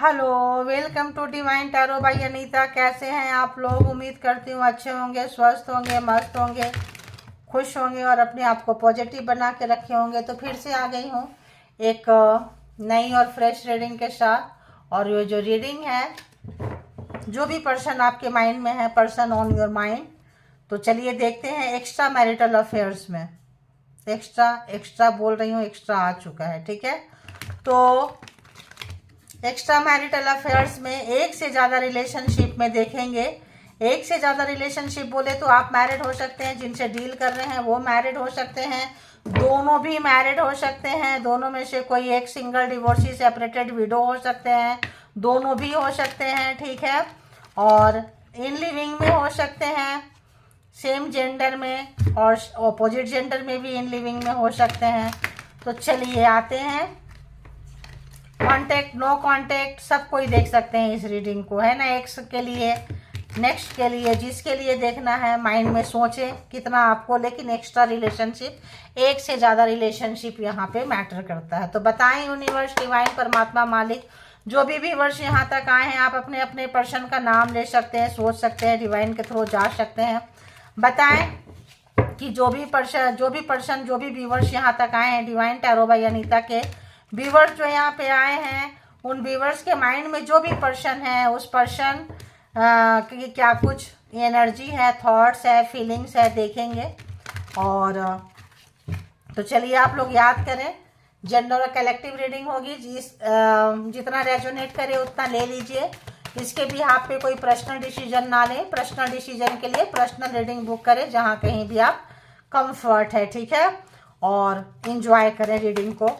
Hello, welcome to divine tarot by Anita. कैसे हैं आप लोग? उम्मीद करती हूँ अच्छे होंगे, स्वस्थ होंगे, मस्त होंगे, खुश होंगे और अपने आप को पॉजिटिव बना के रखे होंगे। तो फिर से आ गई हूँ एक नई और फ्रेश रीडिंग के साथ। और ये जो रीडिंग है, जो भी पर्सन आपके माइंड में है, पर्सन ऑन योर माइंड, तो चलिए देखते हैं एक्स्ट्रा मैरिटल अफेयर्स में। एक्स्ट्रा बोल रही हूँ, एक्स्ट्रा आ चुका है, ठीक है। तो एक्स्ट्रा मैरिटल अफेयर्स में एक से ज़्यादा रिलेशनशिप में देखेंगे। एक से ज़्यादा रिलेशनशिप बोले तो आप मैरिड हो सकते हैं, जिनसे डील कर रहे हैं वो मैरिड हो सकते हैं, दोनों भी मैरिड हो सकते हैं, दोनों में से कोई एक सिंगल, डिवोर्सी, सेपरेटेड, विडो हो सकते हैं, दोनों भी हो सकते हैं, ठीक है। और इन लिविंग में हो सकते हैं, सेम जेंडर में और ऑपोजिट जेंडर में भी इन लिविंग में हो सकते हैं। तो चलिए आते हैं। कांटेक्ट, नो कांटेक्ट, सब कोई देख सकते हैं इस रीडिंग को, है ना। एक्स के लिए, नेक्स्ट के लिए, जिसके लिए देखना है माइंड में सोचें कितना आपको। लेकिन एक्स्ट्रा रिलेशनशिप, एक से ज़्यादा रिलेशनशिप यहाँ पे मैटर करता है। तो बताएं यूनिवर्स, डिवाइन, परमात्मा, मालिक, जो भी व्यूअर्स यहाँ तक आए हैं, आप अपने अपने पर्सन का नाम ले सकते हैं, सोच सकते हैं, डिवाइन के थ्रू जा सकते हैं। बताएं कि जो भी व्यूअर्स यहाँ तक आए हैं, डिवाइन टैरो बाय अनीता के व्यूवर्स जो यहाँ पे आए हैं, उन व्यूवर्स के माइंड में जो भी पर्सन है, उस पर्सन की क्या कुछ एनर्जी है, थॉट्स है, फीलिंग्स है, देखेंगे। और तो चलिए आप लोग याद करें, जेंडर और कलेक्टिव रीडिंग होगी। जितना रेजोनेट करे उतना ले लीजिए। इसके भी आप पे कोई पर्सनल डिसीजन ना लें। पर्सनल डिसीजन के लिए पर्सनल रीडिंग बुक करें, जहाँ कहीं भी आप कंफर्ट है, ठीक है। और इंजॉय करें रीडिंग को।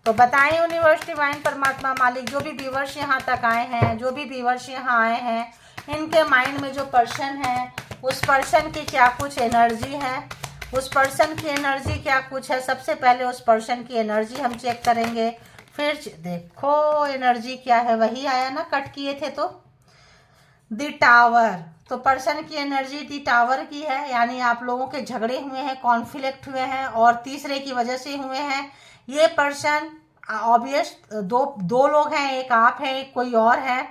तो बताएं यूनिवर्स, डिवाइन, परमात्मा, मालिक, जो भी व्यूवर्स यहाँ तक आए हैं, जो भी व्यूवर्स यहाँ आए हैं, इनके माइंड में जो पर्सन है, उस पर्सन की क्या कुछ एनर्जी है, उस पर्सन की एनर्जी क्या कुछ है। सबसे पहले उस पर्सन की एनर्जी हम चेक करेंगे। फिर देखो एनर्जी क्या है, वही आया ना, कट किए थे तो द टावर। तो पर्सन की एनर्जी दी टावर की है, यानी आप लोगों के झगड़े हुए हैं, कॉन्फ्लिक्ट हुए हैं और तीसरे की वजह से हुए हैं। ये पर्सन ऑब्वियस दो लोग हैं, एक आप है, एक कोई और है।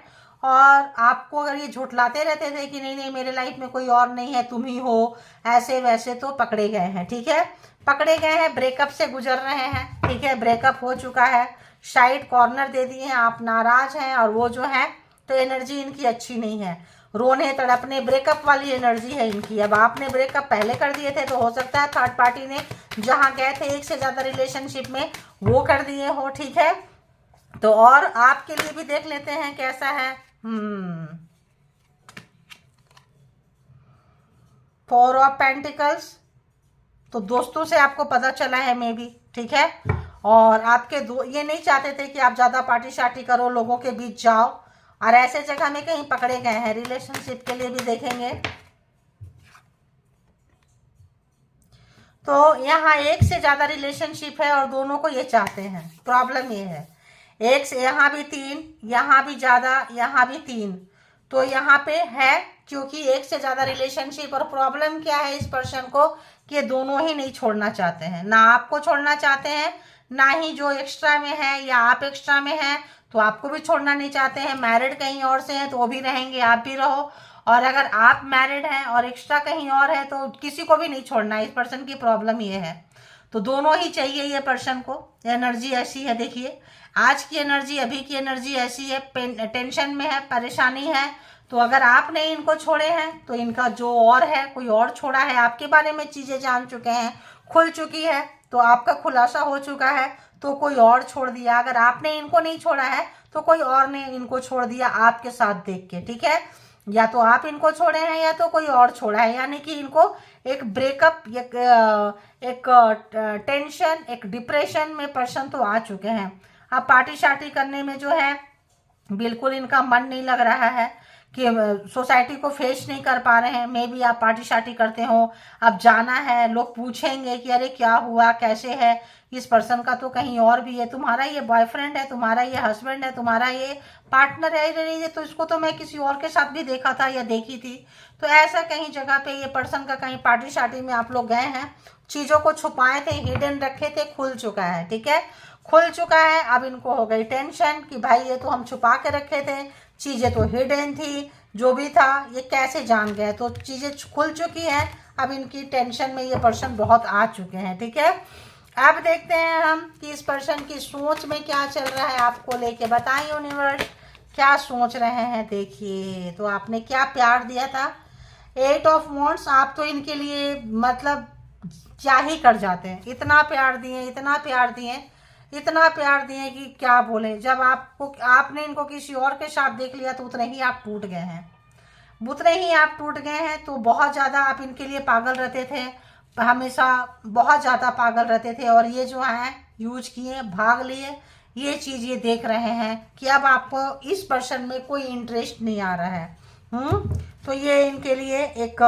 और आपको अगर ये झुठलाते रहते थे कि नहीं नहीं मेरे लाइफ में कोई और नहीं है, तुम ही हो, ऐसे वैसे, तो पकड़े गए हैं, ठीक है। पकड़े गए हैं, ब्रेकअप से गुजर रहे हैं, ठीक है। ब्रेकअप हो चुका है, साइड कॉर्नर दे दिए हैं, आप नाराज हैं। और वो जो है, तो एनर्जी इनकी अच्छी नहीं है, रोने तड़पने, ब्रेकअप वाली एनर्जी है इनकी। अब आपने ब्रेकअप पहले कर दिए थे, तो हो सकता है थर्ड पार्टी ने जहां गए थे एक से ज्यादा रिलेशनशिप में, वो कर दिए हो, ठीक है। तो और आपके लिए भी देख लेते हैं कैसा है। 4 ऑफ पेंटिकल्स, तो दोस्तों से आपको पता चला है मे बी, ठीक है। और आपके ये नहीं चाहते थे कि आप ज्यादा पार्टी शार्टी करो, लोगों के बीच जाओ, और ऐसे जगह में कहीं पकड़े गए हैं। रिलेशनशिप के लिए भी देखेंगे। तो यहाँ एक से ज्यादा रिलेशनशिप है और दोनों को ये चाहते हैं। प्रॉब्लम ये है, एक से यहाँ भी 3, यहाँ भी ज्यादा, यहाँ भी 3, तो यहाँ पे है, क्योंकि एक से ज्यादा रिलेशनशिप। और प्रॉब्लम क्या है इस पर्सन को, कि दोनों ही नहीं छोड़ना चाहते हैं, ना आपको छोड़ना चाहते हैं, ना ही जो एक्स्ट्रा में है या आप एक्स्ट्रा में हैं तो आपको भी छोड़ना नहीं चाहते हैं। मैरिड कहीं और से हैं तो वो भी रहेंगे, आप भी रहो। और अगर आप मैरिड हैं और एक्स्ट्रा कहीं और है तो किसी को भी नहीं छोड़ना है। इस पर्सन की प्रॉब्लम ये है। तो दोनों ही चाहिए ये पर्सन को। एनर्जी ऐसी है, देखिए आज की एनर्जी, अभी की एनर्जी ऐसी है, टेंशन में है, परेशानी है। तो अगर आपने इनको छोड़े हैं तो इनका जो और है, कोई और छोड़ा है, आपके बारे में चीजें जान चुके हैं, खुल चुकी है, तो आपका खुलासा हो चुका है, तो कोई और छोड़ दिया। अगर आपने इनको नहीं छोड़ा है तो कोई और ने इनको छोड़ दिया आपके साथ देख के, ठीक है। या तो आप इनको छोड़े हैं या तो कोई और छोड़ा है, यानी कि इनको एक ब्रेकअप, एक टेंशन, एक डिप्रेशन में पर्सन तो आ चुके हैं। अब पार्टी शार्टी करने में जो है बिल्कुल इनका मन नहीं लग रहा है, कि सोसाइटी को फेस नहीं कर पा रहे हैं। मे बी आप पार्टी शार्टी करते हो, अब जाना है, लोग पूछेंगे कि अरे क्या हुआ, कैसे है। इस पर्सन का तो कहीं और भी है, तुम्हारा ये बॉयफ्रेंड है, तुम्हारा ये हस्बैंड है, तुम्हारा ये पार्टनर है, अरे ये तो इसको तो मैं किसी और के साथ भी देखा था या देखी थी। तो ऐसा कहीं जगह पे ये पर्सन का कहीं पार्टी शार्टी में आप लोग गए हैं, चीजों को छुपाए थे, हिडन रखे थे, खुल चुका है, ठीक है। खुल चुका है। अब इनको हो गई टेंशन कि भाई ये तो हम छुपा के रखे थे, चीज़ें तो हिडन थी, जो भी था ये कैसे जान गए, तो चीज़ें खुल चुकी हैं। अब इनकी टेंशन में ये पर्सन बहुत आ चुके हैं, ठीक है। अब देखते हैं हम कि इस पर्सन की सोच में क्या चल रहा है, आपको लेके बताएं यूनिवर्स क्या सोच रहे हैं। देखिए तो आपने क्या प्यार दिया था, 8 ऑफ वॉन्ड्स, आप तो इनके लिए मतलब क्या ही कर जाते हैं, इतना प्यार दिए, इतना प्यार दिए, इतना प्यार दिए कि क्या बोले। जब आपने इनको किसी और के साथ देख लिया तो उतने ही आप टूट गए हैं, उतने ही आप टूट गए हैं। तो बहुत ज़्यादा आप इनके लिए पागल रहते थे, हमेशा बहुत ज़्यादा पागल रहते थे, और ये जो है यूज किए, भाग लिए। ये चीज़ ये देख रहे हैं कि अब आपको इस पर्सन में कोई इंटरेस्ट नहीं आ रहा है। तो ये इनके लिए एक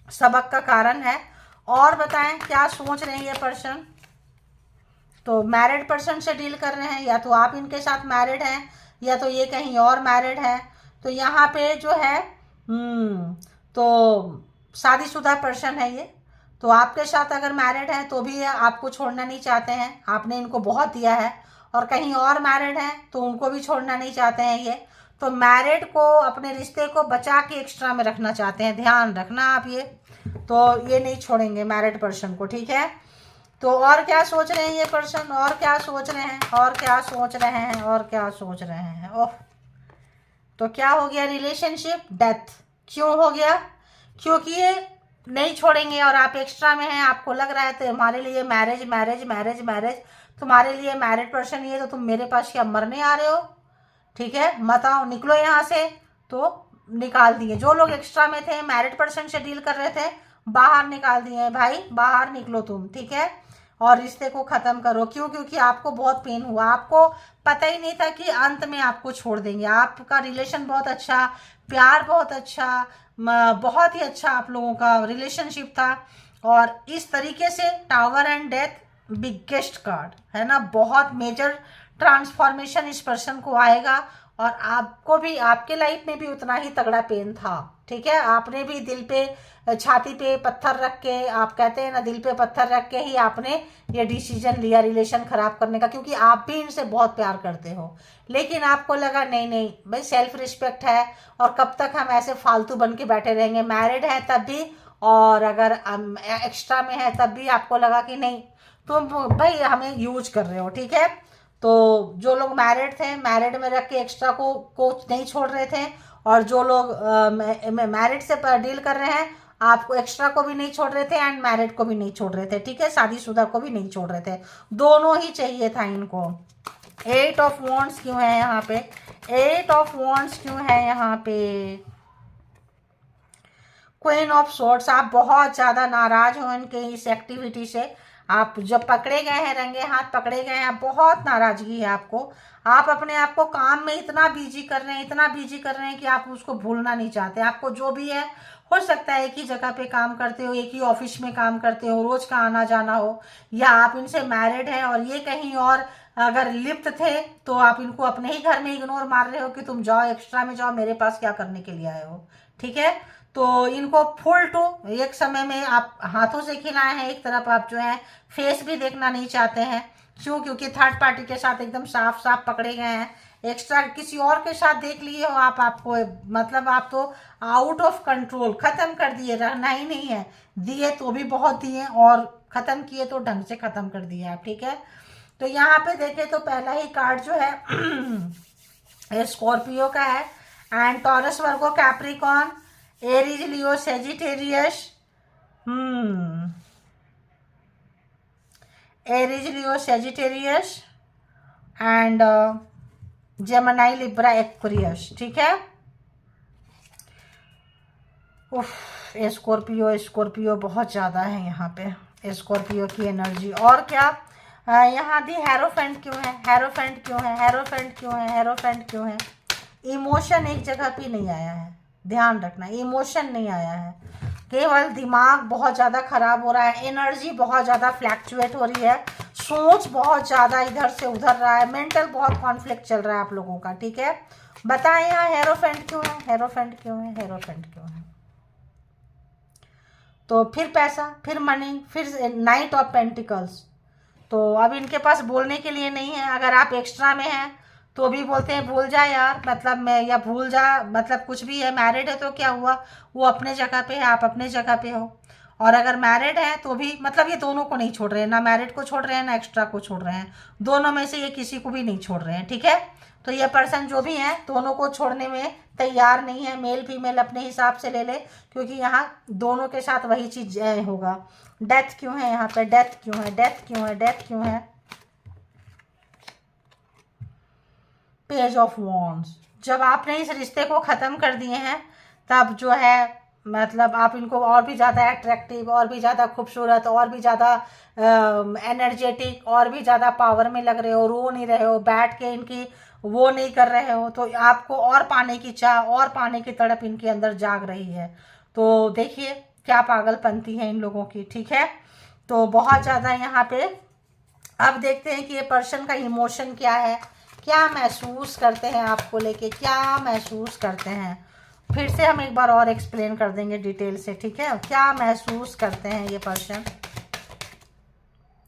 सबक का कारण है। और बताएं क्या सोच रहे हैं ये पर्सन। तो मैरिड पर्सन से डील कर रहे हैं, या तो आप इनके साथ मैरिड हैं, या तो ये कहीं और मैरिड है। तो यहाँ पे जो है तो शादीशुदा पर्सन है ये। तो आपके साथ अगर मैरिड है तो भी आपको छोड़ना नहीं चाहते हैं, आपने इनको बहुत दिया है। और कहीं और मैरिड है तो उनको भी छोड़ना नहीं चाहते हैं ये। तो मैरिड को, अपने रिश्ते को बचा के एक्स्ट्रा में रखना चाहते हैं, ध्यान रखना आप ये। तो ये नहीं छोड़ेंगे मैरिड पर्सन को, ठीक है। तो और क्या सोच रहे हैं ये पर्सन, और क्या सोच रहे हैं, और क्या सोच रहे हैं, और क्या सोच रहे हैं। ओह, तो क्या हो गया, रिलेशनशिप डेथ। क्यों हो गया, क्योंकि ये नहीं छोड़ेंगे और आप एक्स्ट्रा में हैं। आपको लग रहा है तो हमारे लिए मैरिज मैरिज मैरिज मैरिज, तुम्हारे लिए मैरिड पर्सन ये, तो तुम मेरे पास क्या मरने आ रहे हो, ठीक है, मत आओ, निकलो यहाँ से। तो निकाल दिए, जो लोग एक्स्ट्रा में थे, मैरिड पर्सन से डील कर रहे थे, बाहर निकाल दिए, भाई बाहर निकलो तुम, ठीक है। और रिश्ते को ख़त्म करो। क्यों, क्योंकि आपको बहुत पेन हुआ, आपको पता ही नहीं था कि अंत में आपको छोड़ देंगे। आपका रिलेशन बहुत अच्छा, प्यार बहुत अच्छा, बहुत ही अच्छा आप लोगों का रिलेशनशिप था। और इस तरीके से tower and death biggest card है ना, बहुत मेजर ट्रांसफॉर्मेशन इस पर्सन को आएगा। और आपको भी, आपके लाइफ में भी उतना ही तगड़ा पेन था, ठीक है। आपने भी दिल पे, छाती पे पत्थर रख के, आप कहते हैं ना दिल पे पत्थर रख के ही आपने ये डिसीजन लिया रिलेशन खराब करने का, क्योंकि आप भी इनसे बहुत प्यार करते हो। लेकिन आपको लगा नहीं नहीं भाई, सेल्फ रिस्पेक्ट है, और कब तक हम ऐसे फालतू बन के बैठे रहेंगे, मैरिड है तब भी, और अगर एक्स्ट्रा में है तब भी आपको लगा कि नहीं, तुम भाई हमें यूज कर रहे हो, ठीक है। तो जो लोग मैरिड थे, मैरिड में रख के एक्स्ट्रा को नहीं छोड़ रहे थे, और जो लोग मैरिड से डील कर रहे हैं, आपको एक्स्ट्रा को भी नहीं छोड़ रहे थे एंड मैरिड को भी नहीं छोड़ रहे थे, ठीक है, शादीशुदा को भी नहीं छोड़ रहे थे, दोनों ही चाहिए था इनको। 8 ऑफ वॉन्ड्स क्यों है यहाँ पे, 8 ऑफ वॉन्ड्स क्यों है यहाँ पे, क्वीन ऑफ सोर्ड्स। आप बहुत ज़्यादा नाराज हो इनके इस एक्टिविटी से। आप जब पकड़े गए हैं, रंगे हाथ पकड़े गए हैं, बहुत नाराज़गी है आपको। आप अपने आप को काम में इतना बिजी कर रहे हैं, इतना बिजी कर रहे हैं कि आप उसको भूलना नहीं चाहते। आपको जो भी है, हो सकता है एक ही जगह पे काम करते हो, एक ही ऑफिस में काम करते हो, रोज़ का आना जाना हो, या आप इनसे मैरिड हैं और ये कहीं और अगर लिप्त थे, तो आप इनको अपने ही घर में इग्नोर मार रहे हो कि तुम जाओ, एक्स्ट्रा में जाओ, मेरे पास क्या करने के लिए आए हो, ठीक है। तो इनको फुल टू एक समय में आप हाथों से खिलाए हैं, एक तरफ आप जो है फेस भी देखना नहीं चाहते हैं। क्यों, क्योंकि थर्ड पार्टी के साथ एकदम साफ साफ पकड़े गए हैं। एक्स्ट्रा किसी और के साथ देख लिए हो आपको मतलब आप तो आउट ऑफ कंट्रोल, ख़त्म कर दिए, रहना ही नहीं है। दिए तो भी बहुत दिए, और ख़त्म किए तो ढंग से ख़त्म कर दिए आप, ठीक है। तो यहाँ पे देखें तो पहला ही कार्ड जो है स्कॉर्पियो का है, and taurus, Virgo, Capricorn, Aries, Leo, Sagittarius, Aries, Leo, Sagittarius and Gemini, Libra, Aquarius, ठीक है। उफ, स्कॉर्पियो, स्कॉर्पियो बहुत ज़्यादा है यहाँ पे, स्कॉर्पियो की एनर्जी। और क्या यहाँ दी हेरोफेंट क्यों है, हेरोफेंट क्यों है, हेरोफेंट क्यों है, हेरोफेंट क्यों है। इमोशन एक जगह पे नहीं आया है, ध्यान रखना, इमोशन नहीं आया है, केवल दिमाग बहुत ज़्यादा खराब हो रहा है, एनर्जी बहुत ज़्यादा फ्लैक्चुएट हो रही है, सोच बहुत ज़्यादा इधर से उधर रहा है, मेंटल बहुत कॉन्फ्लिक्ट चल रहा है आप लोगों का, ठीक है। बताएं यहाँ हेरोफेंट क्यों है, हेरोफेंट क्यों है, हेरोफेंट क्यों है। तो फिर पैसा, फिर मनी, फिर नाइट ऑफ पेंटिकल्स, तो अब इनके पास बोलने के लिए नहीं है। अगर आप एक्स्ट्रा में हैं तो भी बोलते हैं भूल जा यार, मतलब मैं, या भूल जा, मतलब कुछ भी है। मैरिड है तो क्या हुआ, वो अपने जगह पे है, आप अपने जगह पे हो। और अगर मैरिड है तो भी मतलब ये दोनों को नहीं छोड़ रहे हैं, ना मैरिड को छोड़ रहे हैं ना एक्स्ट्रा को छोड़ रहे हैं, दोनों में से ये किसी को भी नहीं छोड़ रहे हैं, ठीक है। तो ये पर्सन जो भी है दोनों को छोड़ने में तैयार नहीं है। मेल फीमेल अपने हिसाब से ले ले, क्योंकि यहाँ दोनों के साथ वही चीज होगा। डेथ क्यों है यहाँ पे, डेथ क्यों है, डेथ क्यों है, डेथ क्यों है। Page of wands. जब आपने इस रिश्ते को ख़त्म कर दिए हैं तब जो है मतलब आप इनको और भी ज़्यादा अट्रैक्टिव, और भी ज़्यादा खूबसूरत, और भी ज़्यादा एनर्जेटिक, और भी ज़्यादा पावर में लग रहे हो। रो नहीं रहे हो, बैठ के इनकी वो नहीं कर रहे हो, तो आपको और पाने की चाह, और पाने की तड़प इनके अंदर जाग रही है। तो देखिए क्या पागलपंती है इन लोगों की, ठीक है। तो बहुत ज़्यादा यहाँ पे अब देखते हैं कि ये पर्सन का इमोशन क्या है, क्या महसूस करते हैं आपको लेके, क्या महसूस करते हैं। फिर से हम एक बार और एक्सप्लेन कर देंगे डिटेल से, ठीक है। क्या महसूस करते हैं ये पर्सन।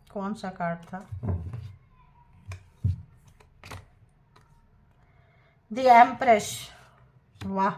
कौन सा कार्ड था, द एम्प्रेस। वाह।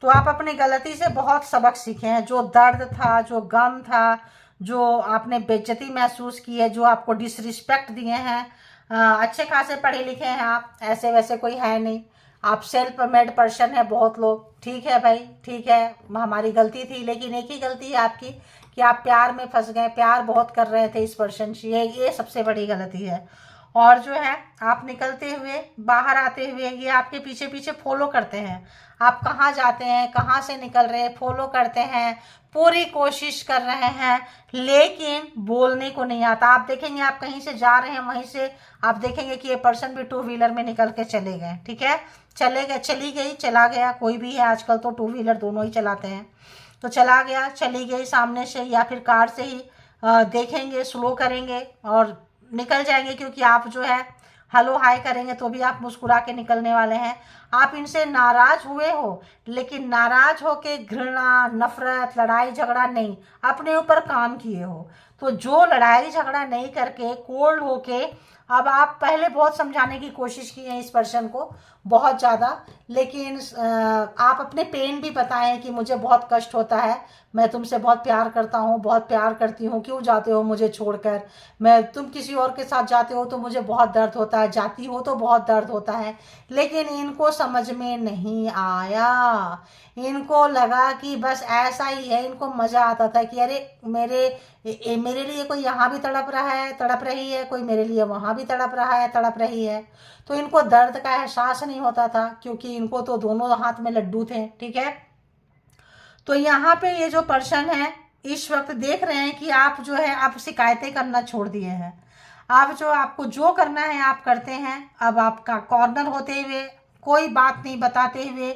तो आप अपनी गलती से बहुत सबक सीखे हैं। जो दर्द था, जो गम था, जो आपने बेइज्जती महसूस की है, जो आपको डिसरिस्पेक्ट दिए हैं। अच्छे खासे पढ़े लिखे हैं आप, ऐसे वैसे कोई है नहीं। आप सेल्फ मेड पर्सन है बहुत लोग, ठीक है भाई, ठीक है। हमारी गलती थी, लेकिन एक ही गलती है आपकी कि आप प्यार में फंस गए, प्यार बहुत कर रहे थे इस पर्सन से, ये सबसे बड़ी गलती है। और जो है आप निकलते हुए, बाहर आते हुए, ये आपके पीछे पीछे फॉलो करते हैं। आप कहाँ जाते हैं, कहाँ से निकल रहे हैं, फॉलो करते हैं, पूरी कोशिश कर रहे हैं, लेकिन बोलने को नहीं आता। आप देखेंगे आप कहीं से जा रहे हैं, वहीं से आप देखेंगे कि ये पर्सन भी टू व्हीलर में निकल के चले गए, ठीक है। चले गए, चली गई, चला गया, कोई भी है, आजकल तो टू व्हीलर दोनों ही चलाते हैं। तो चला गया, चली गई, सामने से या फिर कार से ही देखेंगे, स्लो करेंगे और निकल जाएंगे, क्योंकि आप जो है हेलो हाय करेंगे तो भी आप मुस्कुरा के निकलने वाले हैं। आप इनसे नाराज हुए हो, लेकिन नाराज होके घृणा, नफरत, लड़ाई झगड़ा नहीं, अपने ऊपर काम किए हो। तो जो लड़ाई झगड़ा नहीं करके कोल्ड होके, अब आप पहले बहुत समझाने की कोशिश की है इस पर्सन को, बहुत ज़्यादा, लेकिन आप अपने पेन भी बताएं कि मुझे बहुत कष्ट होता है, मैं तुमसे बहुत प्यार करता हूँ, बहुत प्यार करती हूँ, क्यों जाते हो मुझे छोड़कर, मैं, तुम किसी और के साथ जाते हो तो मुझे बहुत दर्द होता है, जाती हो तो बहुत दर्द होता है। लेकिन इनको समझ में नहीं आया, इनको लगा कि बस ऐसा ही है। इनको मज़ा आता था कि अरे मेरे लिए कोई यहाँ भी तड़प रहा है, तड़प रही है, कोई मेरे लिए वहाँ भी तड़प रहा है, तड़प रही है। तो इनको दर्द का एहसास नहीं होता था, क्योंकि इनको तो दोनों हाथ में लड्डू थे, ठीक है। तो यहाँ पे ये जो पर्सन है इस वक्त देख रहे हैं कि आप जो है आप शिकायतें करना छोड़ दिए हैं। आप जो, आपको जो करना है आप करते हैं। अब आपका कॉर्नर होते हुए, कोई बात नहीं बताते हुए,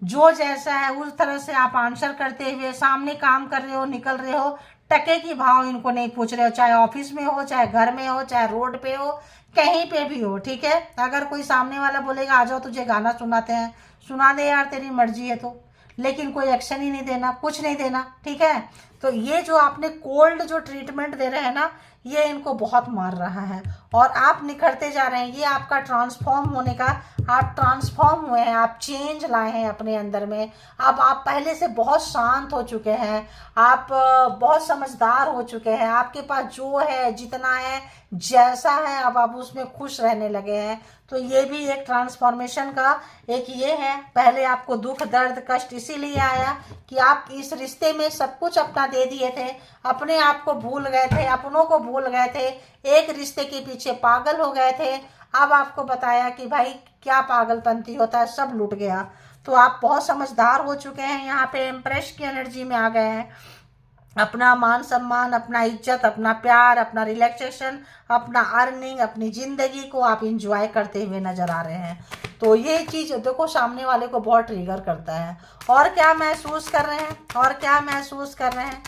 जो जैसा है उस तरह से आप आंसर करते हुए सामने काम कर रहे हो, निकल रहे हो। टके की भाव इनको नहीं पूछ रहे हो, चाहे ऑफिस में हो, चाहे घर में हो, चाहे रोड पे हो, कहीं पे भी हो, ठीक है। अगर कोई सामने वाला बोलेगा आ जाओ तुझे गाना सुनाते हैं, सुना दे यार, तेरी मर्जी है तो, लेकिन कोई एक्शन ही नहीं देना, कुछ नहीं देना, ठीक है। तो ये जो आपने कोल्ड जो ट्रीटमेंट दे रहे हैं ना, ये इनको बहुत मार रहा है। और आप निखरते जा रहे हैं, ये आपका ट्रांसफॉर्म होने का, आप ट्रांसफॉर्म हुए हैं, आप चेंज लाए हैं अपने अंदर में। अब आप पहले से बहुत शांत हो चुके हैं, आप बहुत समझदार हो चुके हैं, आपके पास जो है, जितना है, जैसा है, अब आप उसमें खुश रहने लगे हैं। तो ये भी एक ट्रांसफॉर्मेशन का एक ये है। पहले आपको दुख, दर्द, कष्ट इसीलिए आया कि आप इस रिश्ते में सब कुछ अपना दे दिए थे, अपने आप को भूल गए थे, अपनों को भूल गए थे, एक रिश्ते के पीछे पागल हो गए थे। अब आपको बताया कि भाई क्या पागलपंती होता है, सब लूट गया। तो आप बहुत समझदार हो चुके हैं, यहाँ पे एम्प्रेस की एनर्जी में आ गए हैं। अपना मान सम्मान, अपना इज्जत, अपना प्यार, अपना रिलैक्सेशन, अपना अर्निंग, अपनी ज़िंदगी को आप इंजॉय करते हुए नज़र आ रहे हैं। तो ये चीज़ देखो सामने वाले को बहुत ट्रिगर करता है। और क्या महसूस कर रहे हैं, और क्या महसूस कर रहे हैं,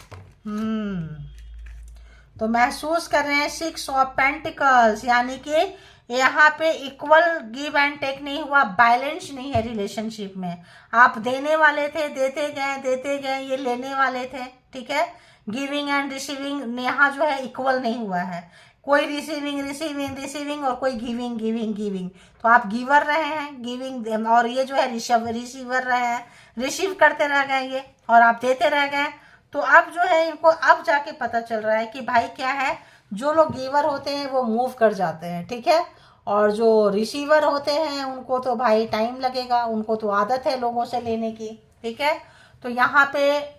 तो महसूस कर रहे हैं 6 ऑफ पेंटिकल्स, यानी कि यहाँ पे इक्वल गिव एंड टेक नहीं हुआ, बैलेंस नहीं है रिलेशनशिप में। आप देने वाले थे, देते गए, ये लेने वाले थे, ठीक है। गिविंग एंड रिसीविंग यहाँ जो है इक्वल नहीं हुआ है, कोई रिसीविंग और कोई गिविंग। तो आप गिवर रहे हैं गिविंग, और ये जो है रिसीवर रहे हैं, रिसीव करते रह गए ये, और आप देते रह गए। तो अब जो है इनको अब जाके पता चल रहा है कि भाई क्या है, जो लोग गिवर होते हैं वो मूव कर जाते हैं, ठीक है, और जो रिसीवर होते हैं उनको तो भाई टाइम लगेगा, उनको तो आदत है लोगों से लेने की, ठीक है। तो यहाँ पे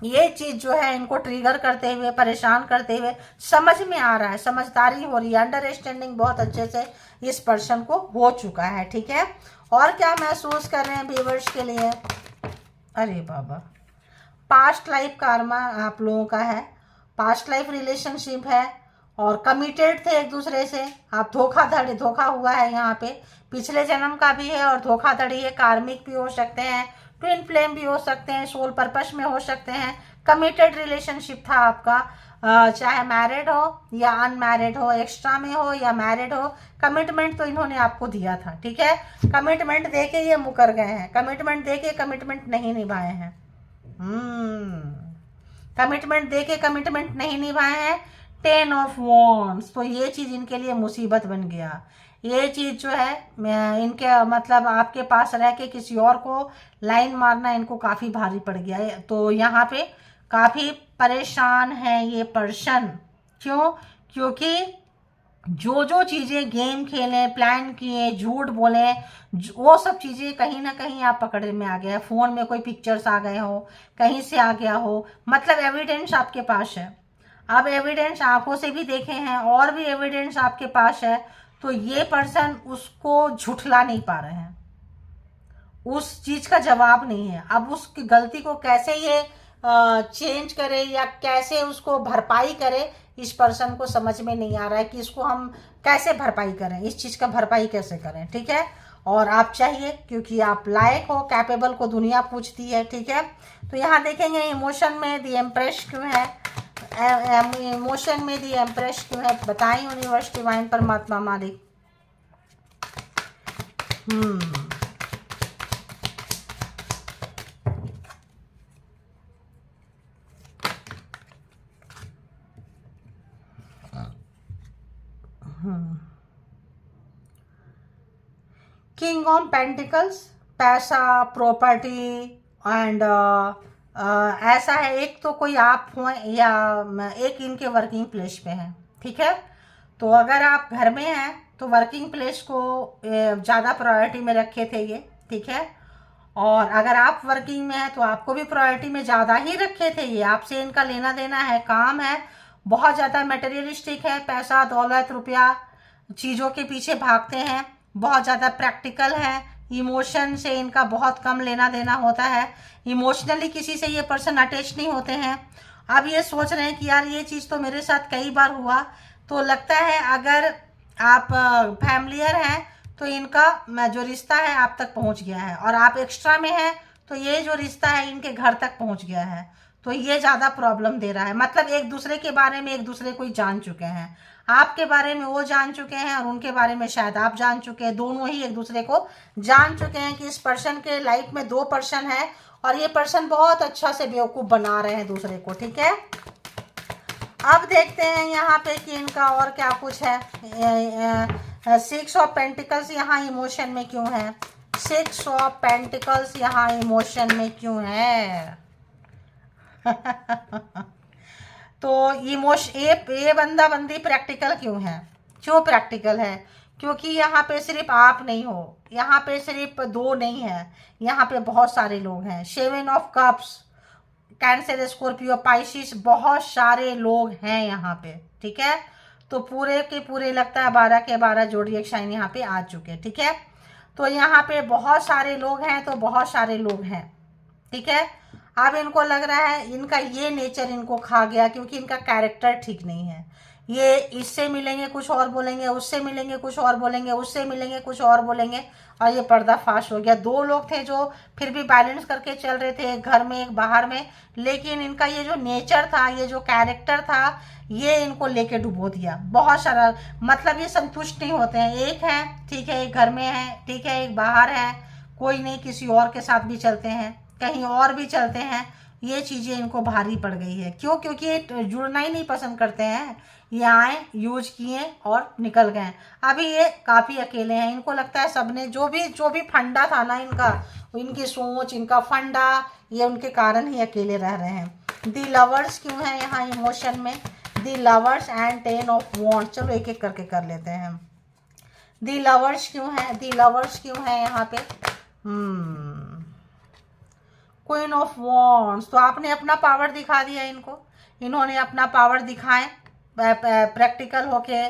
ये चीज जो है इनको ट्रिगर करते हुए, परेशान करते हुए समझ में आ रहा है, समझदारी हो रही है, अंडरस्टैंडिंग बहुत अच्छे से इस पर्सन को हो चुका है, ठीक है। और क्या महसूस कर रहे हैं व्यूअर्स के लिए, अरे बाबा, पास्ट लाइफ कार्मा आप लोगों का है, पास्ट लाइफ रिलेशनशिप है, और कमिटेड थे एक दूसरे से, आप धोखा हुआ है यहाँ पे, पिछले जन्म का भी है और धोखाधड़ी है, कार्मिक भी हो सकते हैं, ट्विन फ्लेम भी हो सकते हैं, सोल पर्पस में हो सकते हैं, कमिटेड रिलेशनशिप था आपका, चाहे मैरिड हो या अनमैरिड हो, एक्स्ट्रा में हो या मैरिड हो, कमिटमेंट तो इन्होंने आपको दिया था, ठीक है। कमिटमेंट देके ये मुकर गए हैं, कमिटमेंट देके कमिटमेंट नहीं निभाए हैं, कमिटमेंट देके कमिटमेंट नहीं निभाए हैं। 10 ऑफ वॉन्ड्स, तो ये चीज इनके लिए मुसीबत बन गया, ये चीज जो है इनके मतलब आपके पास रह के किसी और को लाइन मारना इनको काफी भारी पड़ गया है। तो यहाँ पे काफी परेशान है ये पर्सन, क्यों, क्योंकि जो चीजें गेम खेले, प्लान किए, झूठ बोले, वो सब चीजें कहीं ना कहीं आप पकड़ में आ गया है, फोन में कोई पिक्चर्स आ गए हो, कहीं से आ गया हो, मतलब एविडेंस आपके पास है, आप एविडेंस आंखों से भी देखे हैं और भी एविडेंस आपके पास है, तो ये पर्सन उसको झुठला नहीं पा रहे हैं, उस चीज का जवाब नहीं है। अब उसकी गलती को कैसे ये चेंज करे या कैसे उसको भरपाई करे, इस पर्सन को समझ में नहीं आ रहा है कि इसको हम कैसे भरपाई करें, इस चीज का भरपाई कैसे करें, ठीक है। और आप चाहिए, क्योंकि आप लायक हो, कैपेबल को दुनिया पूछती है, ठीक है। तो यहाँ देखेंगे इमोशन में दी एम्प्रेस क्यों है, इमोशन में दी एम्प्रेस क्यों है, बताएं यूनिवर्स डिवाइन परमात्मा मालिक। किंग ऑफ पेंटिकल्स, पैसा, प्रॉपर्टी एंड ऐसा है, एक तो कोई आप हो या एक इनके वर्किंग प्लेस पे है, ठीक है। तो अगर आप घर में हैं तो वर्किंग प्लेस को ज़्यादा प्रायोरिटी में रखे थे ये, ठीक है। और अगर आप वर्किंग में हैं तो आपको भी प्रायोरिटी में ज़्यादा ही रखे थे ये, आपसे इनका लेना देना है, काम है, बहुत ज़्यादा मटेरियलिस्टिक है, पैसा दौलत रुपया चीज़ों के पीछे भागते हैं, बहुत ज़्यादा प्रैक्टिकल है, इमोशन से इनका बहुत कम लेना देना होता है, इमोशनली किसी से ये पर्सन अटैच नहीं होते हैं। अब ये सोच रहे हैं कि यार ये चीज़ तो मेरे साथ कई बार हुआ, तो लगता है अगर आप फैमिलियर हैं तो इनका जो रिश्ता है आप तक पहुंच गया है, और आप एक्स्ट्रा में हैं तो ये जो रिश्ता है इनके घर तक पहुंच गया है, तो ये ज़्यादा प्रॉब्लम दे रहा है। मतलब एक दूसरे के बारे में एक दूसरे को जान चुके हैं, आपके बारे में वो जान चुके हैं और उनके बारे में शायद आप जान चुके हैं, दोनों ही एक दूसरे को जान चुके हैं कि इस पर्सन के लाइफ में 2 पर्सन है और ये पर्सन बहुत अच्छा से बेवकूफ़ बना रहे हैं दूसरे को, ठीक है। अब देखते हैं यहाँ पे कि इनका और क्या कुछ है। 6 ऑफ पेंटिकल्स यहाँ इमोशन में क्यों है, 6 ऑफ पेंटिकल्स यहाँ इमोशन में क्यों है तो ये बंदा बंदी प्रैक्टिकल क्यों है, क्यों प्रैक्टिकल है, क्योंकि यहाँ पे सिर्फ आप नहीं हो, यहाँ पे सिर्फ 2 नहीं है, यहाँ पे बहुत सारे लोग हैं। 7 of cups, cancer, Scorpio, Pisces, बहुत सारे लोग हैं यहाँ पे, ठीक है। तो पूरे के पूरे लगता है 12 के 12 जोड़ी साइन यहाँ पे आ चुके, ठीक है। तो यहाँ पे बहुत सारे लोग हैं, तो बहुत सारे लोग हैं, ठीक है। अब इनको लग रहा है इनका ये नेचर इनको खा गया, क्योंकि इनका कैरेक्टर ठीक नहीं है। ये इससे मिलेंगे कुछ और बोलेंगे, उससे मिलेंगे कुछ और बोलेंगे, उससे मिलेंगे कुछ और बोलेंगे, और ये पर्दाफाश हो गया। 2 लोग थे जो फिर भी बैलेंस करके चल रहे थे, एक घर में एक बाहर में, लेकिन इनका ये जो नेचर था, ये जो कैरेक्टर था, ये इनको लेके डुबो दिया। बहुत सारा मतलब ये संतुष्ट नहीं होते हैं, एक है ठीक है, एक घर में है ठीक है, एक बाहर है, कोई नहीं, किसी और के साथ भी चलते हैं, कहीं और भी चलते हैं, ये चीज़ें इनको भारी पड़ गई है। क्यों? क्योंकि ये जुड़ना ही नहीं पसंद करते हैं। ये आए, यूज किए और निकल गए। अभी ये काफ़ी अकेले हैं। इनको लगता है सबने जो भी फंडा था ना इनका, इनकी सोच, इनका फंडा, ये उनके कारण ही अकेले रह रहे हैं। दी लवर्स क्यों है यहाँ इमोशन में? दी लवर्स एंड 10 ऑफ वॉन्ड्स। चलो एक एक करके कर लेते हैं। दी लवर्स क्यों है? दी लवर्स क्यों है यहाँ पे? Queen of wands. तो आपने अपना पावर दिखा दिया इनको, इन्होंने अपना पावर दिखाए, प्रैक्टिकल होके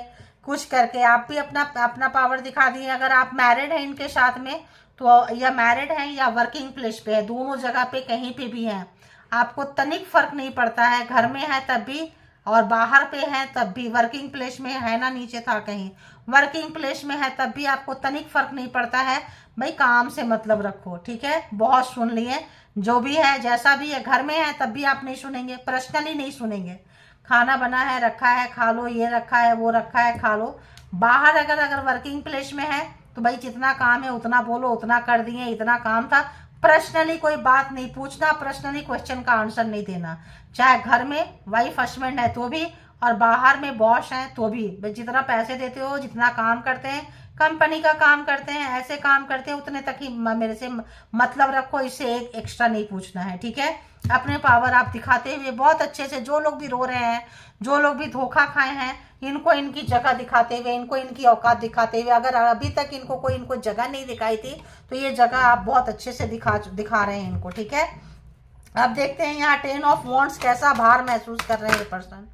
कुछ करके आप भी अपना पावर दिखा दिए। अगर आप मैरिड हैं इनके साथ में, तो या मैरिड हैं या वर्किंग प्लेस पे है, दोनों जगह पे कहीं पे भी हैं, आपको तनिक फर्क नहीं पड़ता है। घर में है तब भी और बाहर पे है तब भी। वर्किंग प्लेस में है ना, नीचे था कहीं, वर्किंग प्लेस में है तब भी आपको तनिक फर्क नहीं पड़ता है। भाई काम से मतलब रखो, ठीक है? बहुत सुन लिए, जो भी है जैसा भी है, घर में है तब भी आप नहीं सुनेंगे, पर्सनली नहीं सुनेंगे। खाना बना है, रखा है, खा लो, ये रखा है, वो रखा है, खा लो। बाहर अगर वर्किंग प्लेस में है तो भाई जितना काम है उतना बोलो, उतना कर दिए, इतना काम था। पर्सनली कोई बात नहीं पूछना, पर्सनली क्वेश्चन का आंसर नहीं देना। चाहे घर में वाइफ हस्बैंड है तो भी, और बाहर में बॉस है तो भी। भाई जितना पैसे देते हो, जितना काम करते हैं, कंपनी का काम करते हैं, ऐसे काम करते हैं, उतने तक ही मेरे से मतलब रखो, इससे एक एक्स्ट्रा नहीं पूछना है, ठीक है? अपने पावर आप दिखाते हुए बहुत अच्छे से, जो लोग भी रो रहे हैं, जो लोग भी धोखा खाए हैं, इनको इनकी जगह दिखाते हुए, इनको इनकी औकात दिखाते हुए, अगर अभी तक इनको कोई इनको जगह नहीं दिखाई थी तो ये जगह आप बहुत अच्छे से दिखा रहे हैं इनको, ठीक है? अब देखते हैं यहाँ 10 ऑफ वॉन्ड्स कैसा भार महसूस कर रहे हैं ये पर्सन।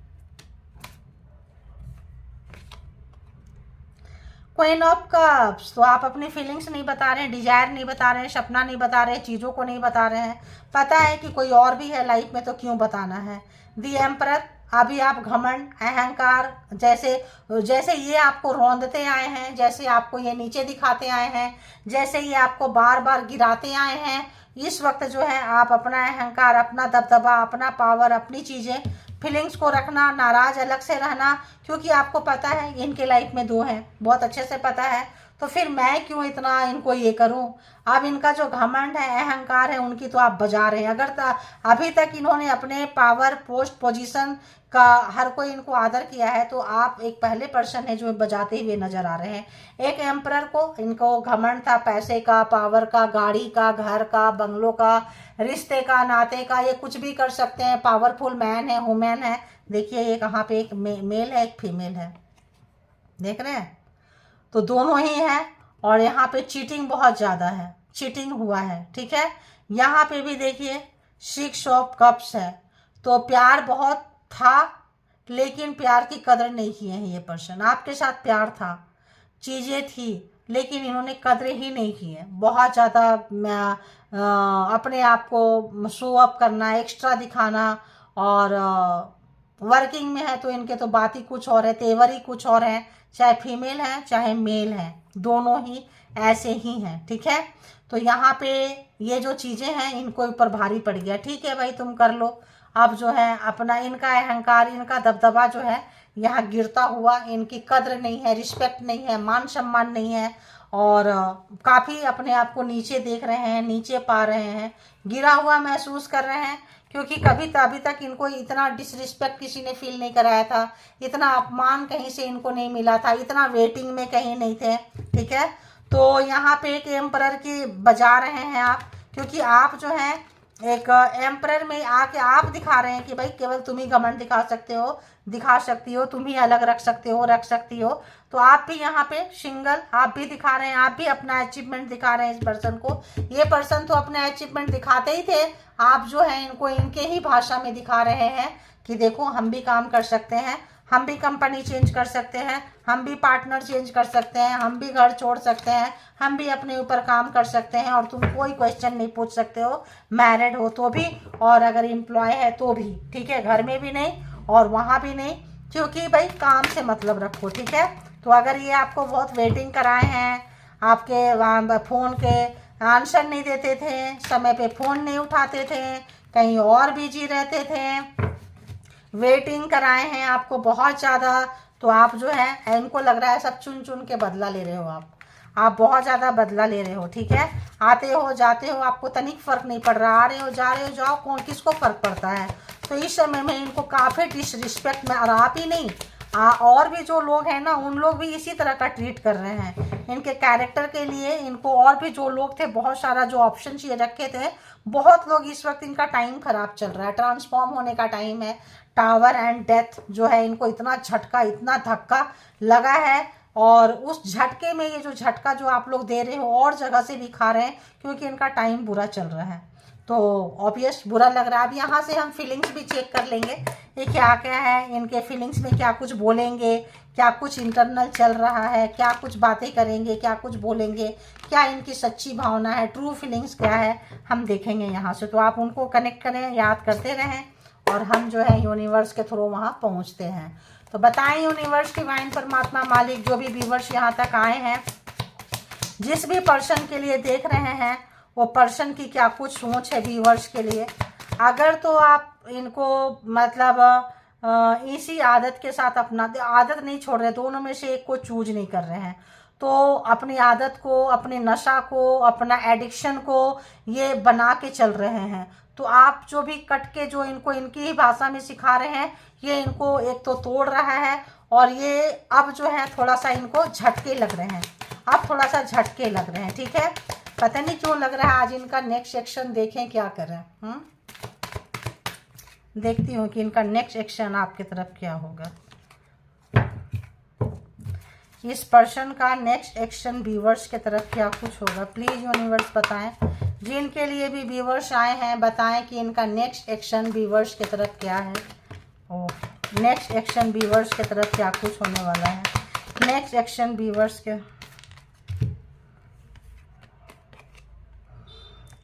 Queen of cups. तो आप अपनी फीलिंग्स नहीं बता रहे हैं, डिजायर नहीं बता रहे हैं, सपना नहीं बता रहे हैं, चीज़ों को नहीं बता रहे हैं। पता है कि कोई और भी है लाइफ में, तो क्यों बताना है? दी एम्परर। अभी आप घमंड, अहंकार, जैसे ये आपको रौंदते आए हैं, जैसे आपको ये नीचे दिखाते आए हैं, जैसे ये आपको बार बार गिराते आए हैं, इस वक्त जो है आप अपना अहंकार, अपना दबदबा, अपना पावर, अपनी चीज़ें, फीलिंग्स को रखना, नाराज अलग से रहना, क्योंकि आपको पता है इनके लाइफ में दो हैं, बहुत अच्छे से पता है। तो फिर मैं क्यों इतना इनको ये करूं? अब इनका जो घमंड है, अहंकार है, उनकी तो आप बजा रहे हैं। अभी तक इन्होंने अपने पावर, पोस्ट, पोजीशन का हर कोई इनको आदर किया है, तो आप एक पहले पर्सन है जो बजाते हुए नजर आ रहे हैं। एक एम्परर को इनको घमंड था, पैसे का, पावर का, गाड़ी का, घर का, बंगलों का, रिश्ते का, नाते का, ये कुछ भी कर सकते हैं। पावरफुल मैन है, वुमेन है। देखिए ये कहाँ पे एक मेल है, एक फीमेल है, देख रहे हैं? तो दोनों ही हैं। और यहाँ पे चीटिंग बहुत ज़्यादा है, चीटिंग हुआ है, ठीक है? यहाँ पे भी देखिए 6 ऑफ कप्स है। तो प्यार बहुत था, लेकिन प्यार की कदर नहीं की है ये पर्सन। आपके साथ प्यार था, चीज़ें थी, लेकिन इन्होंने कदर ही नहीं की है। बहुत ज़्यादा अपने आप को शो अप करना, एक्स्ट्रा दिखाना, और वर्किंग में है तो इनके तो बात ही कुछ और है, तेवर ही कुछ और है। चाहे फीमेल है चाहे मेल है, दोनों ही ऐसे ही हैं, ठीक है? तो यहाँ पे ये जो चीज़ें हैं इनको ऊपर भारी पड़ गया। ठीक है भाई, तुम कर लो। अब जो है अपना इनका अहंकार, इनका दबदबा जो है यहाँ गिरता हुआ, इनकी कद्र नहीं है, रिस्पेक्ट नहीं है, मान सम्मान नहीं है, और काफ़ी अपने आप को नीचे देख रहे हैं, नीचे पा रहे हैं, गिरा हुआ महसूस कर रहे हैं। क्योंकि कभी अभी तक इनको इतना डिसरिस्पेक्ट किसी ने फील नहीं कराया था, इतना अपमान कहीं से इनको नहीं मिला था, इतना वेटिंग में कहीं नहीं थे, ठीक है? तो यहाँ पे एक एम्परर की बजा रहे हैं आप, क्योंकि आप जो है एक एम्परर में आके आप दिखा रहे हैं कि भाई केवल तुम ही घमंड दिखा सकती हो, तुम ही अलग रख सकती हो। तो आप भी यहाँ पे सिंगल, आप भी दिखा रहे हैं, आप भी अपना अचीवमेंट दिखा रहे हैं इस पर्सन को। ये पर्सन तो अपने अचीवमेंट दिखाते ही थे, आप जो है इनको इनके ही भाषा में दिखा रहे हैं कि देखो हम भी काम कर सकते हैं, हम भी कंपनी चेंज कर सकते हैं, हम भी पार्टनर चेंज कर सकते हैं, हम भी घर छोड़ सकते हैं, हम भी अपने ऊपर काम कर सकते हैं, और तुम कोई क्वेश्चन नहीं पूछ सकते हो, मैरिड हो तो भी और अगर एम्प्लॉय है तो भी, ठीक है? घर में भी नहीं और वहाँ भी नहीं, क्योंकि भाई काम से मतलब रखो, ठीक है? तो अगर ये आपको बहुत वेटिंग कराए हैं, आपके फ़ोन के आंसर नहीं देते थे, समय पे फ़ोन नहीं उठाते थे, कहीं और बिजी रहते थे, वेटिंग कराए हैं आपको बहुत ज़्यादा, तो आप जो है इनको लग रहा है सब चुन चुन के बदला ले रहे हो आप। आप बहुत ज़्यादा बदला ले रहे हो, ठीक है। आते हो जाते हो, आपको तनिक फ़र्क नहीं पड़ रहा, आ रहे हो जा रहे हो, जाओ, कौन किसको फ़र्क पड़ता है। तो इस समय में इनको काफ़ी डिसरिस्पेक्ट में, और आप ही नहीं, और भी जो लोग हैं ना, उन लोग भी इसी तरह का ट्रीट कर रहे हैं। इनके कैरेक्टर के लिए इनको, और भी जो लोग थे, बहुत सारा जो ऑप्शन ये रखे थे, बहुत लोग, इस वक्त इनका टाइम खराब चल रहा है, ट्रांसफॉर्म होने का टाइम है। टावर एंड डेथ जो है, इनको इतना झटका, इतना धक्का लगा है, और उस झटके में, ये जो झटका जो आप लोग दे रहे हो, और जगह से भी खा रहे हैं, क्योंकि इनका टाइम बुरा चल रहा है। तो ऑब्वियस बुरा लग रहा है। अब यहाँ से हम फीलिंग्स भी चेक कर लेंगे, ये क्या क्या है, इनके फीलिंग्स में क्या कुछ बोलेंगे, क्या कुछ इंटरनल चल रहा है, क्या कुछ बातें करेंगे, क्या कुछ बोलेंगे, क्या इनकी सच्ची भावना है, ट्रू फीलिंग्स क्या है, हम देखेंगे यहाँ से। तो आप उनको कनेक्ट करें, याद करते रहें, और हम जो है यूनिवर्स के थ्रू वहाँ पहुँचते हैं। तो बताएं यूनिवर्स, डिवाइन, परमात्मा, मालिक, जो भी व्यूवर्स यहाँ तक आए हैं, जिस भी पर्सन के लिए देख रहे हैं, वो पर्सन की क्या कुछ सोच है व्यूवर्स के लिए। अगर तो आप इनको मतलब इसी आदत के साथ, अपना आदत नहीं छोड़ रहे, दोनों में से एक को चूज नहीं कर रहे हैं, तो अपनी आदत को, अपने नशा को, अपना एडिक्शन को ये बना के चल रहे हैं, तो आप जो भी कट के जो इनको इनकी ही भाषा में सिखा रहे हैं, ये इनको एक तो तोड़ रहा है, और ये अब जो है थोड़ा सा इनको झटके लग रहे हैं, अब थोड़ा सा झटके लग रहे हैं, ठीक है। पता नहीं क्यों लग रहा है। आज इनका नेक्स्ट एक्शन देखें क्या कर रहे हैं। देखती हूँ कि इनका नेक्स्ट एक्शन आपकी तरफ क्या होगा। इस पर्सन का नेक्स्ट एक्शन व्यूवर्स की तरफ क्या कुछ होगा, प्लीज यूनिवर्स बताएं। जिनके लिए भी व्यूवर्स आए हैं, बताएं कि इनका नेक्स्ट एक्शन व्यूवर्स की तरफ क्या है। ओ, नेक्स्ट एक्शन व्यूवर्स की तरफ क्या कुछ होने वाला है। नेक्स्ट एक्शन व्यूवर्स के,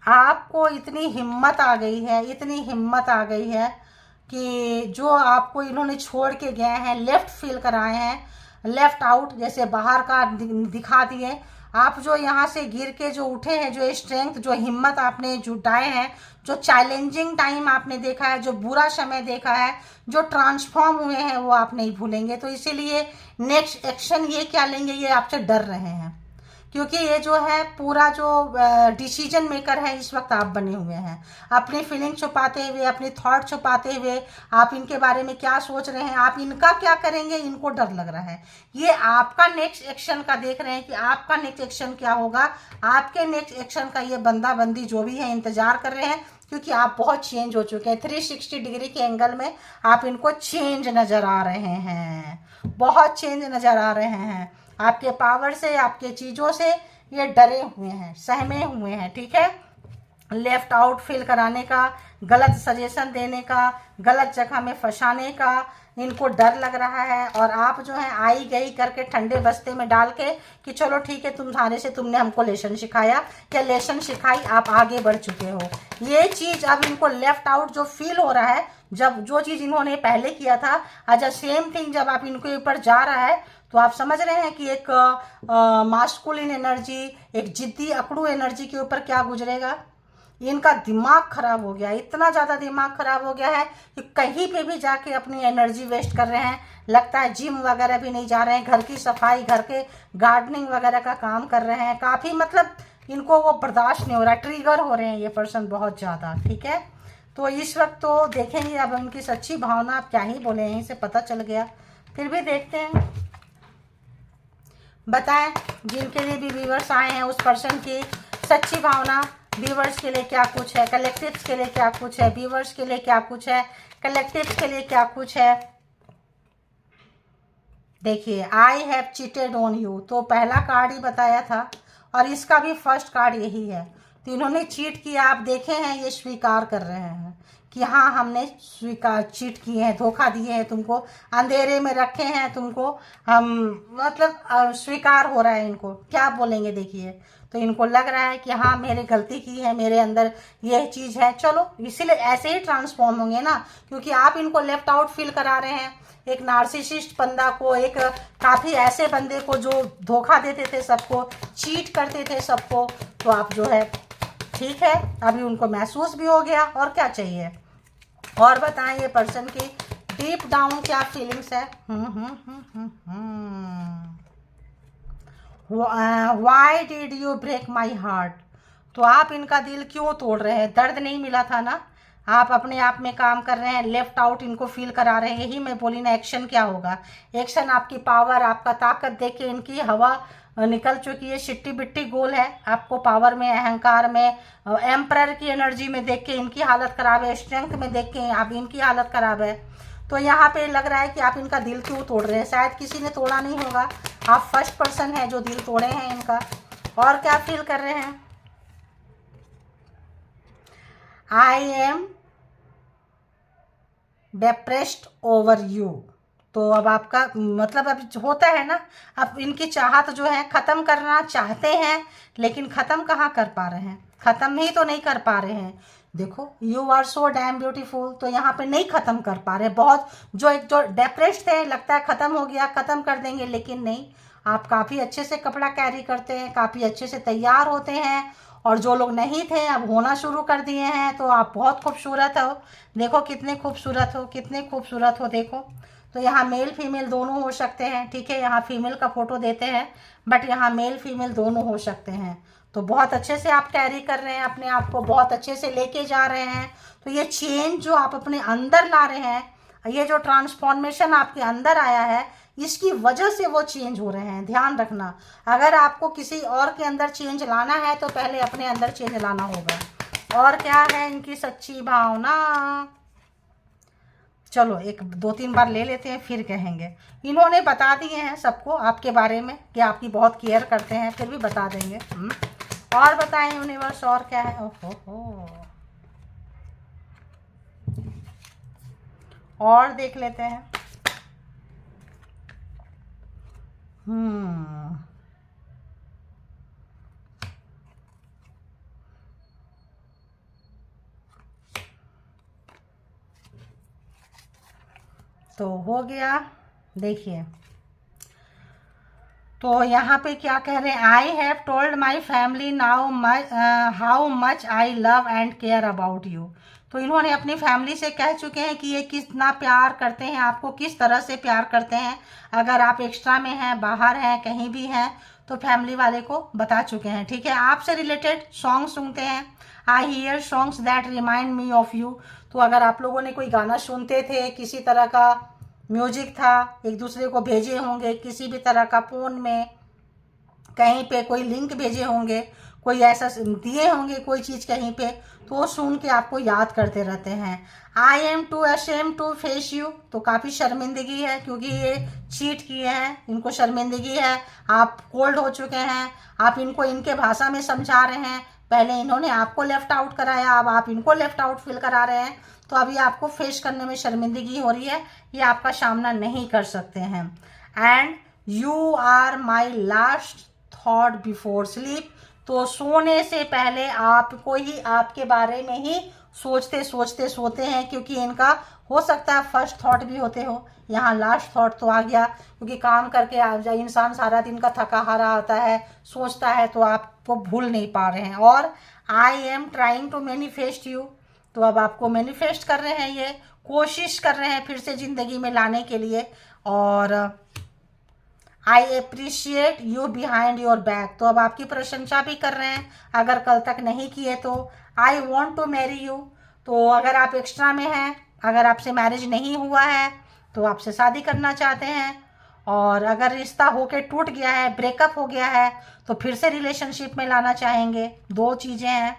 आपको इतनी हिम्मत आ गई है, इतनी हिम्मत आ गई है कि जो आपको इन्होंने छोड़ के गए हैं, लेफ्ट फील कराए हैं, लेफ्ट आउट जैसे बाहर का दिखा दिए, आप जो यहाँ से गिर के जो उठे हैं, जो स्ट्रेंथ, जो हिम्मत आपने जुटाए हैं, जो चैलेंजिंग टाइम आपने देखा है, जो बुरा समय देखा है, जो ट्रांसफॉर्म हुए हैं, वो आप नहीं भूलेंगे। तो इसीलिए नेक्स्ट एक्शन ये क्या लेंगे, ये आपसे डर रहे हैं, क्योंकि ये जो है पूरा जो डिसीजन मेकर है, इस वक्त आप बने हुए हैं। अपनी फीलिंग छुपाते हुए, अपनी थॉट छुपाते हुए, आप इनके बारे में क्या सोच रहे हैं, आप इनका क्या करेंगे, इनको डर लग रहा है। ये आपका नेक्स्ट एक्शन का देख रहे हैं कि आपका नेक्स्ट एक्शन क्या होगा। आपके नेक्स्ट एक्शन का ये बंदा बंदी जो भी है इंतजार कर रहे हैं, क्योंकि आप बहुत चेंज हो चुके हैं। 360 डिग्री के एंगल में आप इनको चेंज नज़र आ रहे हैं, बहुत चेंज नज़र आ रहे हैं। आपके पावर से, आपके चीज़ों से ये डरे हुए हैं, सहमे हुए हैं, ठीक है। लेफ्ट आउट फील कराने का, गलत सजेशन देने का, गलत जगह में फंसाने का इनको डर लग रहा है। और आप जो है आई गई करके ठंडे बस्ते में डाल के कि चलो ठीक है, तुम्हारे से तुमने हमको लेसन सिखाया, या लेसन सिखाई, आप आगे बढ़ चुके हो। ये चीज़ अब इनको लेफ्ट आउट जो फील हो रहा है, जब जो चीज़ इन्होंने पहले किया था, आज सेम थिंग जब आप इनके ऊपर जा रहा है, तो आप समझ रहे हैं कि एक मास्कुलिन एनर्जी, एक जिद्दी अकड़ू एनर्जी के ऊपर क्या गुजरेगा। इनका दिमाग खराब हो गया, इतना ज़्यादा दिमाग खराब हो गया है कि कहीं पे भी जाके अपनी एनर्जी वेस्ट कर रहे हैं। लगता है जिम वगैरह भी नहीं जा रहे हैं, घर की सफाई, घर के गार्डनिंग वगैरह का काम कर रहे हैं। काफ़ी मतलब इनको वो बर्दाश्त नहीं हो रहा, ट्रिगर हो रहे हैं ये पर्सन बहुत ज़्यादा, ठीक है। तो इस वक्त तो देखेंगे अब उनकी सच्ची भावना, आप क्या ही बोले, यहीं से पता चल गया, फिर भी देखते हैं। बताएं जिनके लिए भी व्यूवर्स आए हैं, उस पर्सन की सच्ची भावना व्यूवर्स के लिए क्या कुछ है, कलेक्टिव्स के लिए क्या कुछ है, व्यूवर्स के लिए क्या कुछ है, कलेक्टिव्स के लिए क्या कुछ है। देखिए, I have cheated on you, तो पहला कार्ड ही बताया था, और इसका भी फर्स्ट कार्ड यही है। तो इन्होंने चीट किया, आप देखे हैं, ये स्वीकार कर रहे हैं कि हाँ हमने स्वीकार, चीट किए हैं, धोखा दिए हैं तुमको, अंधेरे में रखे हैं तुमको हम, मतलब स्वीकार हो रहा है इनको। क्या बोलेंगे देखिए, तो इनको लग रहा है कि हाँ मेरे गलती की है, मेरे अंदर यह चीज़ है। चलो इसीलिए ऐसे ही ट्रांसफॉर्म होंगे ना, क्योंकि आप इनको लेफ्ट आउट फील करा रहे हैं। एक नार्सिसिस्ट बंदा को, एक काफ़ी ऐसे बंदे को जो धोखा देते थे सबको, चीट करते थे सबको, तो आप जो है ठीक है, अभी उनको महसूस भी हो गया, और क्या चाहिए। और बताएं ये पर्सन की डीप डाउन क्या फीलिंग्स है। Why did you break my heart, तो आप इनका दिल क्यों तोड़ रहे हैं? दर्द नहीं मिला था ना? आप अपने आप में काम कर रहे हैं, लेफ्ट आउट इनको फील करा रहे हैं। यही मैं बोली ना, एक्शन क्या होगा? एक्शन आपकी पावर, आपका ताकत देख के इनकी हवा निकल चुकी है, शिट्टी बिट्टी गोल है। आपको पावर में, अहंकार में, एम्परर की एनर्जी में देख के इनकी हालत खराब है, स्ट्रेंथ में देख के आप इनकी हालत खराब है। तो यहाँ पे लग रहा है कि आप इनका दिल क्यों तोड़ रहे हैं? शायद किसी ने तोड़ा नहीं होगा, आप फर्स्ट पर्सन है जो दिल तोड़े हैं इनका। और क्या फील कर रहे हैं? I am depressed over you. तो अब आपका मतलब अब होता है ना, अब इनकी चाहत जो है ख़त्म करना चाहते हैं, लेकिन ख़त्म कहाँ कर पा रहे हैं? ख़त्म ही तो नहीं कर पा रहे हैं। देखो, you are so damn beautiful, तो यहाँ पे नहीं ख़त्म कर पा रहे। बहुत जो डिप्रेस्ड थे, लगता है ख़त्म हो गया, ख़त्म कर देंगे, लेकिन नहीं। आप काफ़ी अच्छे से कपड़ा कैरी करते हैं, काफ़ी अच्छे से तैयार होते हैं, और जो लोग नहीं थे अब होना शुरू कर दिए हैं। तो आप बहुत खूबसूरत हो, देखो कितने खूबसूरत हो, कितने खूबसूरत हो, देखो। तो यहाँ मेल फीमेल दोनों हो सकते हैं, ठीक है। यहाँ फीमेल का फोटो देते हैं, बट यहाँ मेल फीमेल दोनों हो सकते हैं। तो बहुत अच्छे से आप कैरी कर रहे हैं अपने आप को, बहुत अच्छे से लेके जा रहे हैं। तो ये चेंज जो आप अपने अंदर ला रहे हैं, ये जो ट्रांसफॉर्मेशन आपके अंदर आया है, इसकी वजह से वो चेंज हो रहे हैं। ध्यान रखना, अगर आपको किसी और के अंदर चेंज लाना है तो पहले अपने अंदर चेंज लाना होगा। और क्या है इनकी सच्ची भावना? चलो एक 2-3 बार ले लेते हैं, फिर कहेंगे। इन्होंने बता दिए हैं सबको आपके बारे में कि आपकी बहुत केयर करते हैं, फिर भी बता देंगे। और बताएं यूनिवर्स, और क्या है? ओहो, और देख लेते हैं। तो हो गया, देखिए। तो यहाँ पे क्या कह रहे हैं? I have told my family now how much I love and care about you. तो इन्होंने अपनी फैमिली से कह चुके हैं कि ये कितना प्यार करते हैं आपको, किस तरह से प्यार करते हैं। अगर आप एक्स्ट्रा में हैं, बाहर हैं, कहीं भी हैं, तो फैमिली वाले को बता चुके हैं, ठीक है। आपसे रिलेटेड सॉन्ग सुनते हैं, I hear songs that remind me of you. तो अगर आप लोगों ने कोई गाना सुनते थे, किसी तरह का म्यूजिक था, एक दूसरे को भेजे होंगे किसी भी तरह का, फ़ोन में कहीं पे कोई लिंक भेजे होंगे, कोई ऐसा दिए होंगे कोई चीज़ कहीं पे, तो वो सुन के आपको याद करते रहते हैं। I am too ashamed to face you. तो काफ़ी शर्मिंदगी है, क्योंकि ये चीट किए हैं, इनको शर्मिंदगी है। आप कोल्ड हो चुके हैं, आप इनको इनके भाषा में समझा रहे हैं। पहले इन्होंने आपको लेफ्ट आउट कराया, अब आप इनको लेफ्ट आउट फील करा रहे हैं। तो अभी आपको फेस करने में शर्मिंदगी हो रही है, ये आपका सामना नहीं कर सकते हैं। And you are my last thought before sleep. तो सोने से पहले आपको ही, आपके बारे में ही सोचते सोचते सोते हैं, क्योंकि इनका हो सकता है फर्स्ट थॉट भी होते हो, यहाँ लास्ट थॉट तो आ गया, क्योंकि काम करके इंसान सारा दिन का थका हारा आता है, सोचता है, तो आपको भूल नहीं पा रहे हैं। और I am trying to manifest you. तो अब आपको मैनिफेस्ट कर रहे हैं, ये कोशिश कर रहे हैं फिर से ज़िंदगी में लाने के लिए। और I appreciate you behind your back. तो अब आपकी प्रशंसा भी कर रहे हैं, अगर कल तक नहीं किए तो। I want to marry you. तो अगर आप एक्स्ट्रा में हैं, अगर आपसे मैरिज नहीं हुआ है, तो आपसे शादी करना चाहते हैं। और अगर रिश्ता होके टूट गया है, ब्रेकअप हो गया है, तो फिर से रिलेशनशिप में लाना चाहेंगे। 2 चीज़ें हैं।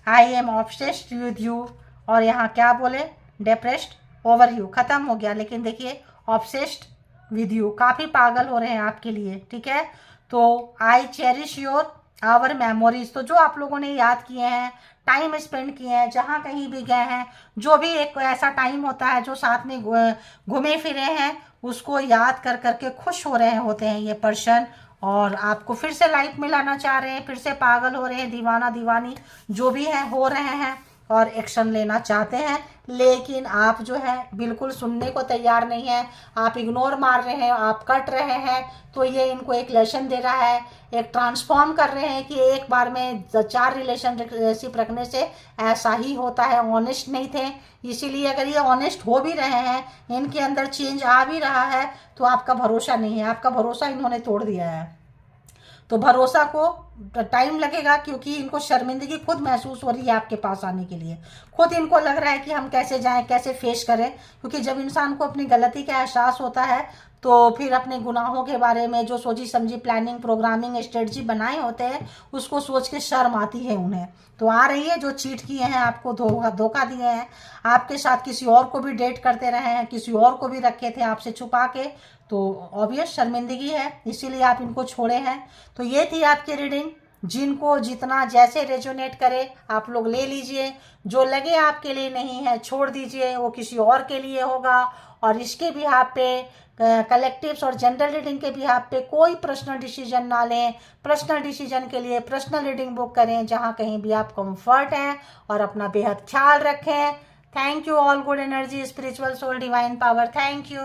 I am obsessed with you, और यहाँ क्या बोले? डिप्रेस्ड ओवर यू, ख़त्म हो गया, लेकिन देखिए ऑब्सेस्ड विद यू, काफ़ी पागल हो रहे हैं आपके लिए, ठीक है। तो I cherish your our memories. तो जो आप लोगों ने याद किए हैं, टाइम स्पेंड किए हैं, जहाँ कहीं भी गए हैं, जो भी एक ऐसा टाइम होता है जो साथ में घूमे फिरे हैं, उसको याद कर करके खुश हो रहे होते हैं ये पर्सन। और आपको फिर से लाइफ में लाना चाह रहे हैं, फिर से पागल हो रहे हैं, दीवाना दीवानी जो भी है हो रहे हैं, और एक्शन लेना चाहते हैं। लेकिन आप जो है बिल्कुल सुनने को तैयार नहीं है, आप इग्नोर मार रहे हैं, आप कट रहे हैं। तो ये इनको एक लेसन दे रहा है, एक ट्रांसफॉर्म कर रहे हैं कि एक बार में 4 रिलेशनशिप रखने से ऐसा ही होता है। ऑनेस्ट नहीं थे, इसीलिए अगर ये ऑनेस्ट हो भी रहे हैं, इनके अंदर चेंज आ भी रहा है, तो आपका भरोसा नहीं है, आपका भरोसा इन्होंने तोड़ दिया है। तो भरोसा को टाइम लगेगा, क्योंकि इनको शर्मिंदगी खुद महसूस हो रही है आपके पास आने के लिए। खुद इनको लग रहा है कि हम कैसे जाएं, कैसे फेस करें, क्योंकि जब इंसान को अपनी गलती का एहसास होता है तो फिर अपने गुनाहों के बारे में जो सोची समझी प्लानिंग, प्रोग्रामिंग, स्ट्रेटजी बनाए होते हैं, उसको सोच के शर्म आती है उन्हें। तो आ रही है जो चीट किए हैं, आपको धोखा दिए हैं, आपके साथ किसी और को भी डेट करते रहे हैं, किसी और को भी रखे थे आपसे छुपा के, तो ऑब्वियस शर्मिंदगी है, इसीलिए आप इनको छोड़े हैं। तो ये थी आपकी रीडिंग। जिनको जितना जैसे रेजोनेट करे आप लोग ले लीजिए, जो लगे आपके लिए नहीं है छोड़ दीजिए, वो किसी और के लिए होगा। और इसके बिहाफ पे, कलेक्टिव्स और जनरल रीडिंग के बिहाफ पे कोई पर्सनल डिसीजन ना लें। पर्सनल डिसीजन के लिए पर्सनल रीडिंग बुक करें जहाँ कहीं भी आप कंफर्ट हैं, और अपना बेहद ख्याल रखें। Thank you all, good energy, spiritual soul, divine power, thank you.